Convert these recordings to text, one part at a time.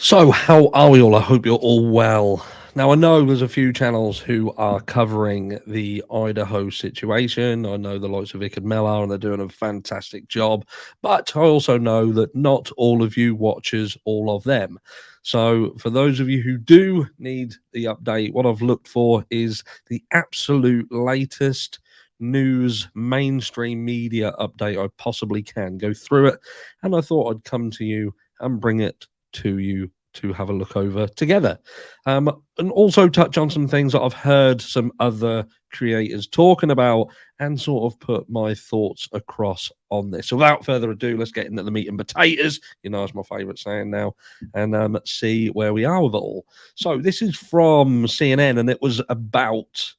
So, how are we all? I hope you're all well. Now, I know there's a few channels who are covering the Idaho situation. I know the likes of Vic and Mel and they're doing a fantastic job. But I also know that not all of you watches all of them. So, for those of you who do need the update, what I've looked for is the absolute latest news, mainstream media update I possibly can. Go through it. And I thought I'd come to you and bring it to you to have a look over together. And also touch on some things that I've heard some other creators talking about and sort of put my thoughts across on this. So without further ado, let's get into the meat and potatoes. You know, it's my favorite saying now, and see where we are with it all. So this is from CNN, and it was about,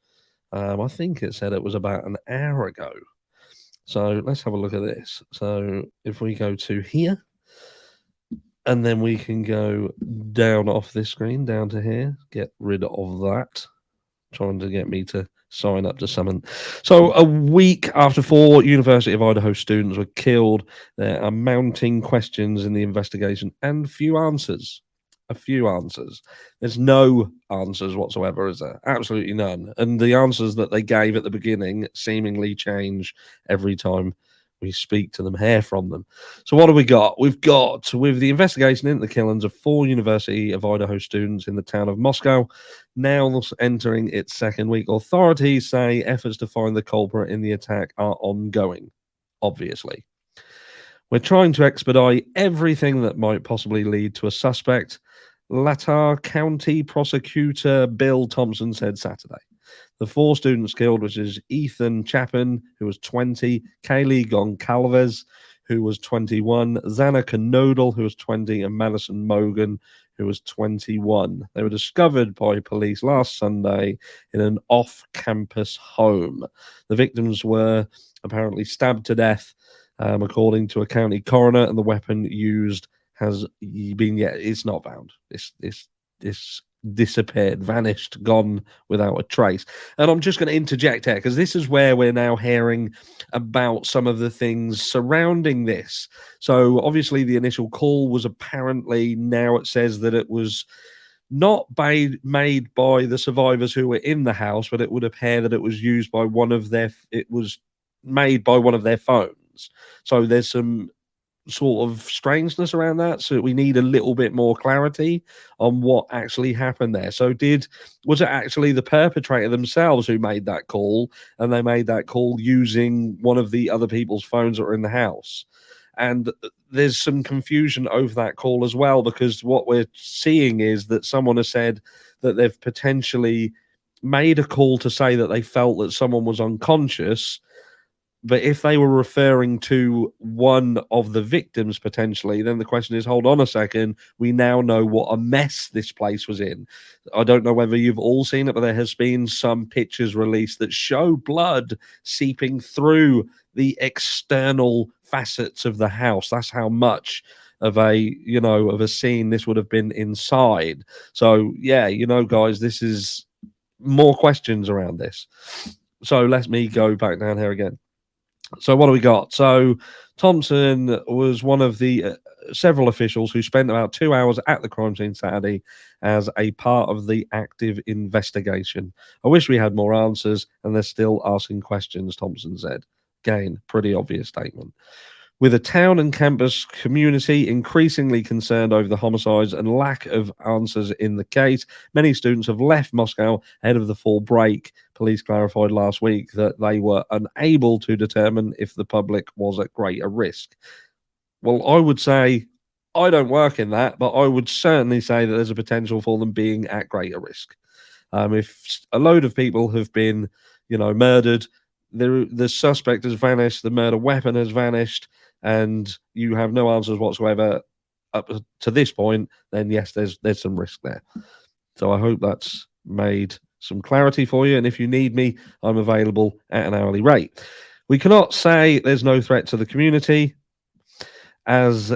I think it said it was about an hour ago. So let's have a look at this. So if we go to here, and then we can go down off this screen, down to here, get rid of that. Trying to get me to sign up to something. So a week after 4 University of Idaho students were killed, there are mounting questions in the investigation and few answers. A few answers. There's no answers whatsoever, is there? Absolutely none. And the answers that they gave at the beginning seemingly change every time we speak to them, hear from them. So what have we got? We've got, with the investigation into the killings of 4 University of Idaho students in the town of Moscow, now entering its second week, authorities say efforts to find the culprit in the attack are ongoing, obviously. We're trying to expedite everything that might possibly lead to a suspect, Latah County Prosecutor Bill Thompson said Saturday. The 4 students killed, which is Ethan Chapin, who was 20, Kaylee Goncalves, who was 21, Xana Knodel, who was 20, and Madison Mogan, who was 21. They were discovered by police last Sunday in an off-campus home. The victims were apparently stabbed to death, according to a county coroner, and the weapon used has been it's not found. This disappeared, vanished, gone without a trace. And I'm just going to interject here because this is where we're now hearing about some of the things surrounding this. So obviously the initial call was apparently, now it says that it was not made by the survivors who were in the house, but it would appear that it was used by it was made by one of their phones. So there's some sort of strangeness around that, so we need a little bit more clarity on what actually happened there. So was it actually the perpetrator themselves who made that call, and they made that call using one of the other people's phones that were in the house? And there's some confusion over that call as well, because what we're seeing is that someone has said that they've potentially made a call to say that they felt that someone was unconscious. But if they were referring to one of the victims potentially, then the question is, hold on a second, we now know what a mess this place was in. I don't know whether you've all seen it, but there has been some pictures released that show blood seeping through the external facets of the house. That's how much of a scene this would have been inside. So yeah, guys, this is more questions around this. So let me go back down here again. So what do we got? So Thompson was one of the several officials who spent about 2 hours at the crime scene Saturday as a part of the active investigation. I wish we had more answers, and they're still asking questions, Thompson said. Again, pretty obvious statement. With a town and campus community increasingly concerned over the homicides and lack of answers in the case, many students have left Moscow ahead of the fall break. Police clarified last week that they were unable to determine if the public was at greater risk. Well, I would say, I don't work in that, but I would certainly say that there's a potential for them being at greater risk. If a load of people have been, murdered, the suspect has vanished, the murder weapon has vanished, and you have no answers whatsoever up to this point, then yes, there's some risk there. So I hope that's made some clarity for you. And if you need me, I'm available at an hourly rate. We cannot say there's no threat to the community. As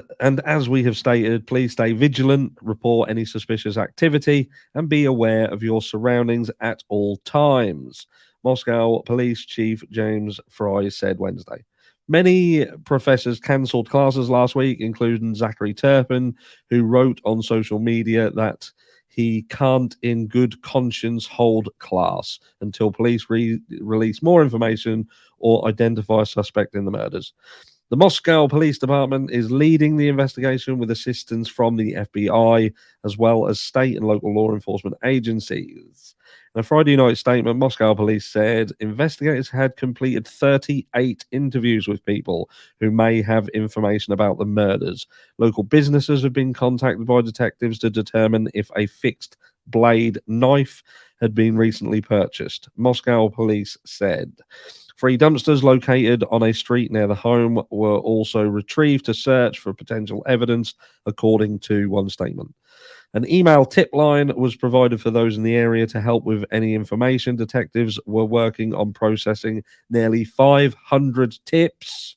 we have stated, please stay vigilant, report any suspicious activity, and be aware of your surroundings at all times. Moscow Police Chief James Fry said Wednesday. Many professors cancelled classes last week, including Zachary Turpin, who wrote on social media that he can't in good conscience hold class until police release more information or identify a suspect in the murders. The Moscow Police Department is leading the investigation with assistance from the FBI, as well as state and local law enforcement agencies. In a Friday night statement, Moscow police said investigators had completed 38 interviews with people who may have information about the murders. Local businesses have been contacted by detectives to determine if a fixed blade knife had been recently purchased. Moscow police said 3 dumpsters located on a street near the home were also retrieved to search for potential evidence, according to one statement. An email tip line was provided for those in the area to help with any information. Detectives were working on processing nearly 500 tips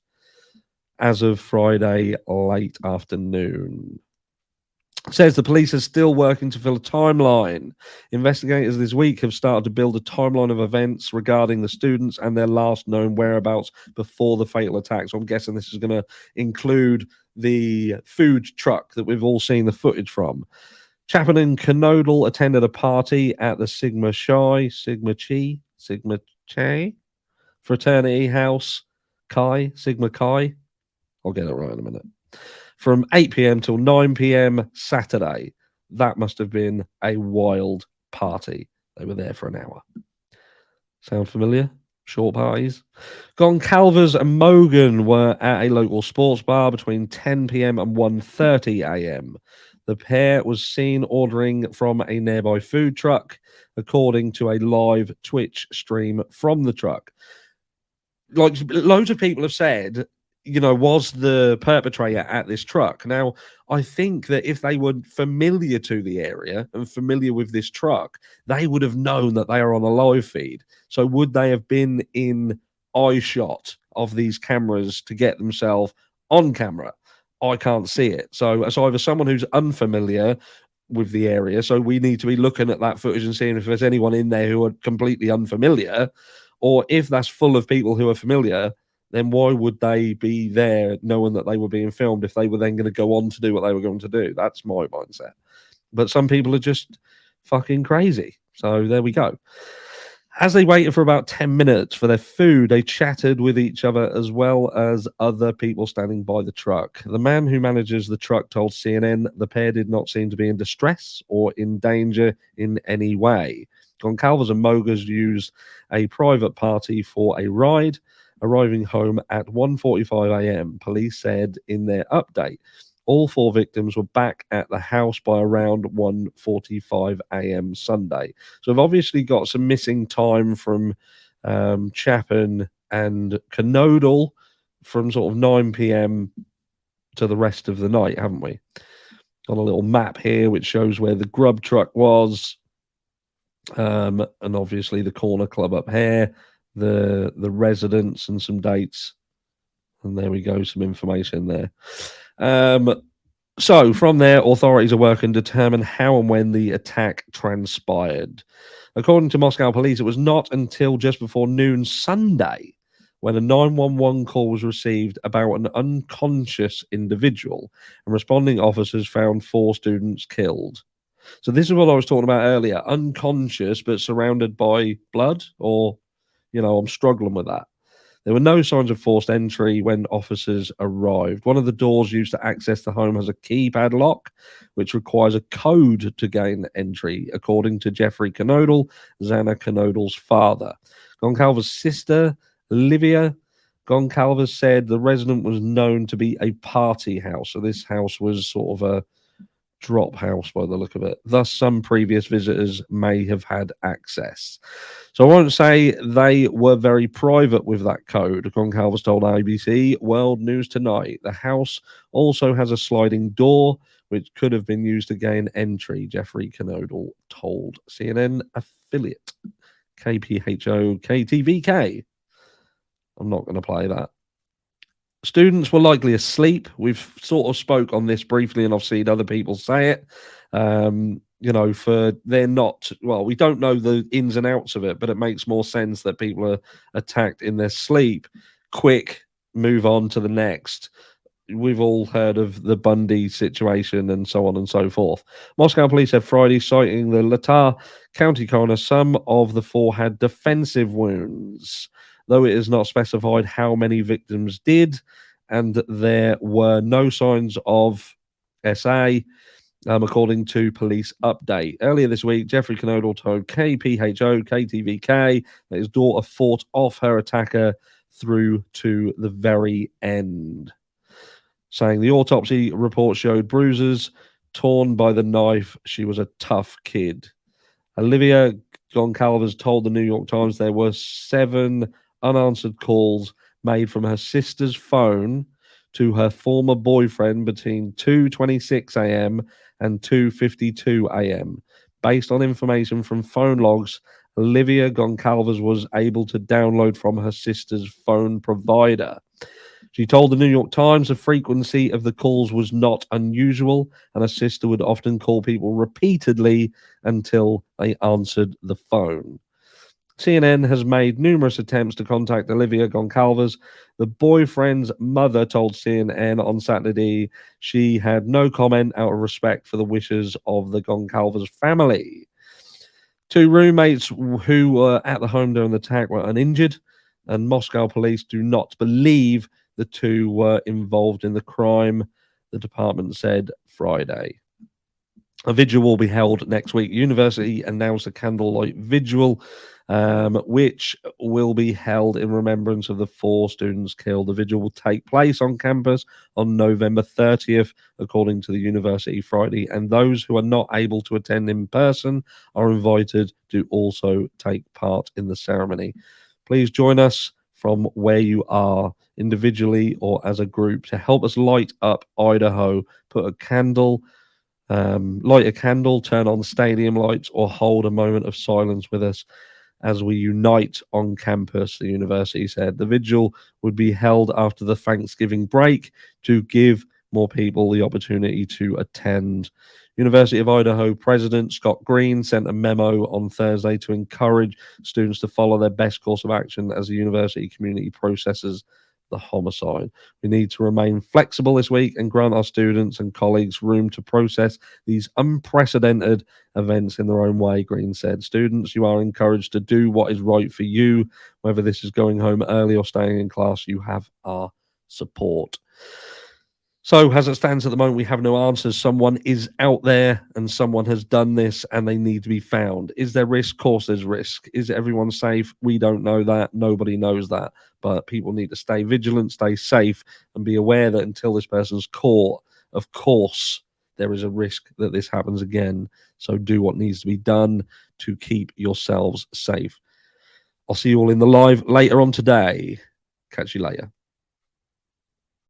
as of Friday late afternoon. Says the police are still working to fill a timeline. Investigators this week have started to build a timeline of events regarding the students and their last known whereabouts before the fatal attack. So I'm guessing this is going to include the food truck that we've all seen the footage from. Chapman and Canodal attended a party at the Sigma Chi fraternity house, Sigma Chi. I'll get it right in a minute. From 8 p.m. till 9 p.m. Saturday. That must have been a wild party. They were there for an hour. Sound familiar? Short parties. Goncalves and Mogan were at a local sports bar between 10 p.m. and 1:30 a.m. The pair was seen ordering from a nearby food truck, according to a live Twitch stream from the truck. Like, loads of people have said, was the perpetrator at this truck? Now, I think that if they were familiar to the area and familiar with this truck, they would have known that they are on a live feed. So would they have been in eye shot of these cameras to get themselves on camera? I can't see it. So it's either someone who's unfamiliar with the area, so we need to be looking at that footage and seeing if there's anyone in there who are completely unfamiliar, or if that's full of people who are familiar, then why would they be there knowing that they were being filmed if they were then going to go on to do what they were going to do? That's my mindset. But some people are just fucking crazy. So there we go. As they waited for about 10 minutes for their food, they chatted with each other as well as other people standing by the truck. The man who manages the truck told CNN the pair did not seem to be in distress or in danger in any way. Goncalves and Mogas used a private party for a ride, arriving home at 1:45 a.m., police said in their update. All 4 victims were back at the house by around 1:45 a.m. Sunday. So we've obviously got some missing time from Chapman and Canodal from sort of 9 p.m. to the rest of the night, haven't we? Got a little map here which shows where the grub truck was. And obviously the corner club up here, the residents and some dates. And there we go, some information there. So from there, authorities are working to determine how and when the attack transpired. According to Moscow police, it was not until just before noon Sunday when a 911 call was received about an unconscious individual, and responding officers found 4 students killed. So this is what I was talking about earlier, unconscious but surrounded by blood, or, I'm struggling with that. There were no signs of forced entry when officers arrived. One of the doors used to access the home has a keypad lock, which requires a code to gain entry, according to Jeffrey Canodal, Xana Canodal's father. Goncalves' sister, Livia Goncalves, said the resident was known to be a party house. So this house was sort of a drop house by the look of it. Thus, some previous visitors may have had access. So I won't say they were very private with that code, Goncalves told ABC World News Tonight. The house also has a sliding door, which could have been used to gain entry, Jeffrey Canodal told CNN affiliate KPHO KTVK. I'm not going to play that. Students were likely asleep. We've sort of spoke on this briefly, and I've seen other people say it. They're not, well, we don't know the ins and outs of it, but it makes more sense that people are attacked in their sleep. Quick, move on to the next. We've all heard of the Bundy situation and so on and so forth. Moscow police said Friday, citing the Lyra County coroner, some of the four had defensive wounds, though it is not specified how many victims did, and there were no signs of SA, according to police update. Earlier this week, Jeffrey Knodel told KPHO KTVK that his daughter fought off her attacker through to the very end, saying the autopsy report showed bruises torn by the knife. She was a tough kid. Olivia Goncalves told the New York Times there were 7 unanswered calls made from her sister's phone to her former boyfriend between 2:26 a.m. and 2:52 a.m. Based on information from phone logs Olivia Goncalves was able to download from her sister's phone provider. She told the New York Times the frequency of the calls was not unusual, and her sister would often call people repeatedly until they answered the phone. CNN has made numerous attempts to contact Olivia Goncalves. The boyfriend's mother told CNN on Saturday she had no comment out of respect for the wishes of the Goncalves family. 2 roommates who were at the home during the attack were uninjured, and Moscow police do not believe the 2 were involved in the crime, the department said Friday. A vigil will be held next week. University announced a candlelight vigil, which will be held in remembrance of the 4 students killed. The vigil will take place on campus on November 30th, according to the university Friday, and those who are not able to attend in person are invited to also take part in the ceremony. Please join us from where you are, individually or as a group, to help us light up Idaho. Put a candle, light a candle, turn on stadium lights, or hold a moment of silence with us as we unite on campus, the university said. The vigil would be held after the Thanksgiving break to give more people the opportunity to attend. University of Idaho President Scott Green sent a memo on Thursday to encourage students to follow their best course of action as the university community processes the homicide. We need to remain flexible this week and grant our students and colleagues room to process these unprecedented events in their own way, Green said. Students, you are encouraged to do what is right for you, whether this is going home early or staying in class. You have our support. So, as it stands at the moment, we have no answers. Someone is out there and someone has done this and they need to be found. Is there risk? Of course, there's risk. Is everyone safe? We don't know that. Nobody knows that. But people need to stay vigilant, stay safe, and be aware that until this person's caught, of course, there is a risk that this happens again. So, do what needs to be done to keep yourselves safe. I'll see you all in the live later on today. Catch you later.